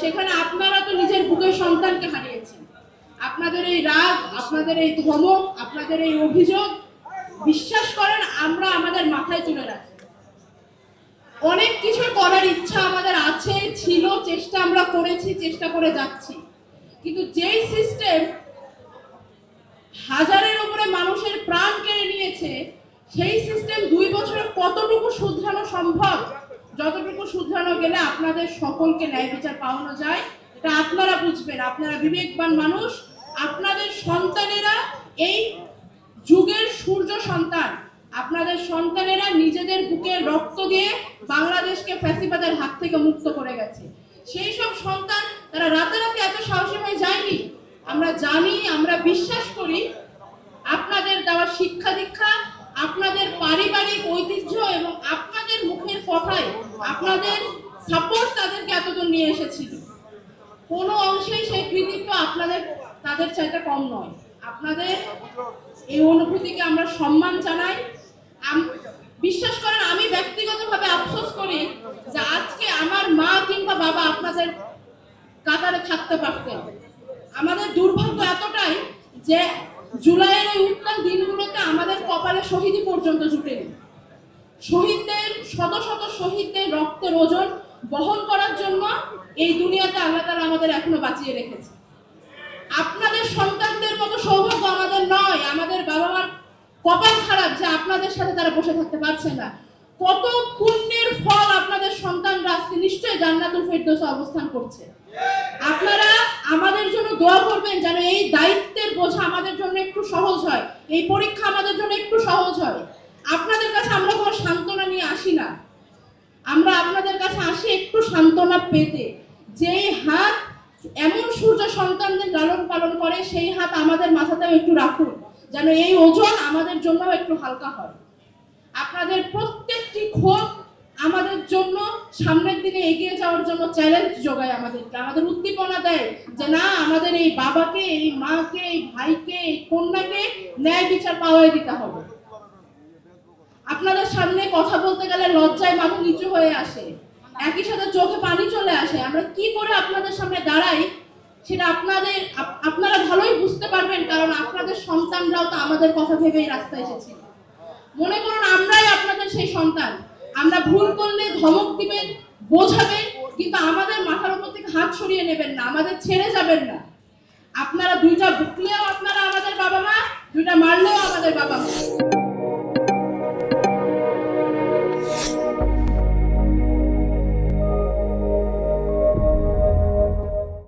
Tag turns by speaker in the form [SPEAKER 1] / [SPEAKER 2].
[SPEAKER 1] সেখানে আপনারা তো নিজের বুকের সন্তানকে হারিয়েছেন। আপনাদের এই রাগ, আপনাদের এই ধমক, আপনাদের এই অভিযোগ বিশ্বাস করেন আমরা আমাদের মাথায় তুলে রাখি। অনেক কিছু করার ইচ্ছা আমাদের আছে, ছিল, চেষ্টা আমরা করেছি, চেষ্টা করে যাচ্ছি, কিন্তু যেই সিস্টেম হাজারের উপরে মানুষের প্রাণ কেড়ে নিয়েছে সেই সিস্টেম 2 বছরে কতটুকু শুধরানো সম্ভব, যতটুকু শুধরানো গেলে আপনাদের সকলকে ন্যায় বিচার পাওয়ানো যায় এটা আপনারা বুঝবেন। আপনারা বিবেকবান মানুষ, আপনাদের সন্তানেরা এই যুগের সূর্য সন্তান, আপনাদের সন্তানেরা নিজেদের বুকে রক্ত দিয়ে বাংলাদেশকে ফ্যাসিবাদের হাত থেকে মুক্ত করে গেছে। সেই সব সন্তান তারা রাতারাতি এত সাহসী হয়ে যায়নি। আমরা জানি, আমরা বিশ্বাস করি আপনাদের দেওয়া শিক্ষা দীক্ষা, আপনাদের পারিবারিক ঐতিহ্য এবং আপনাদের মুখের কথায় আপনাদের সাপোর্ট তাদেরকে এতদূর নিয়ে এসেছিল। কোনো অংশেই সেই কৃতিত্ব আপনাদের তাদের চাইতে কম নয়। আপনাদের এই অনুভূতিকে আমরা সম্মান জানাই। বিশ্বাস করেন আমি ব্যক্তিগতভাবে আফসোস করি যে আজকে আমার মা কিংবা বাবা আপনাদের কাতারে থাকতে পারতেন। আমাদের দুর্ভাগ্য এতটাই যে জুলাইয়ের ওই উত্তাল দিনগুলোতে আমাদের কপালে শহীদি পর্যন্ত জুটেনি। শহীদদের, শত শত শহীদদের রক্তের ওজন বহন করার জন্য এই দুনিয়াতে আল্লাহ তাআলা আমাদের এখনো বাঁচিয়ে রেখেছে। আপনাদের সন্তানদের মতো সৌভাগ্য আমাদের নয়। আমাদের বাবা মার কপাল খারাপ যে আপনাদের সাথে তারা বসে থাকতে পারছে না। কত পুণ্যের ফল আপনাদের সন্তানরা আজকে নিশ্চয়ই জান্নাতুল ফেরদৌসে অবস্থান করছে। আপনারা আমাদের জন্য দোয়া করবেন যেন এই দায়িত্বের বোঝা আমাদের জন্য একটু সহজ হয়, এই পরীক্ষা আমাদের জন্য একটু সহজ হয়। আপনাদের কাছে আমরা কোনো সান্ত্বনা নিয়ে আসি না, আমরা আপনাদের কাছে আসি একটু সান্ত্বনা পেতে। যেই হাত এমন সূর্য সন্তানদের লালন পালন করে সেই হাত আমাদের মাথাতেও একটু রাখুন, যেন এই ওজন আমাদের জন্য একটু হালকা হয়। আপনাদের প্রত্যেকটি ক্ষোভ আমাদের জন্য সামনের দিকে এগিয়ে যাওয়ার জন্য চ্যালেঞ্জ যোগায়, আমাদেরকে, আমাদের উদ্দীপনা দেয় যে না, আমাদের এই বাবাকে, এই মাকে, এই ভাইকে, এই কন্যাকে ন্যায় বিচার পাওয়াই দিতে হবে। আপনাদের সামনে কথা বলতে গেলে লজ্জায় মাথা নিচু হয়ে আসে, একই সাথে চোখে পানি চলে আসে। আমরা কি করে আপনাদের সামনে দাঁড়াই সেটা আপনারা ভালোই বুঝতে পারবেন, কারণ আপনাদের সন্তানরাও তো আমাদের কথা ভেবেই রাস্তায় এসেছিল। মনে করুন আমরাই আপনাদের সেই সন্তান। আমরা ভুল করলে ধমক দিবেন, বোঝাবেন, কিন্তু আমাদের মাথার উপর থেকে হাত সরিয়ে নেবেন না, আমাদের ছেড়ে যাবেন না। আপনারা দুইটা বকলেও আপনারা আমাদের বাবা মা, দুইটা মারলেও আমাদের বাবা মা।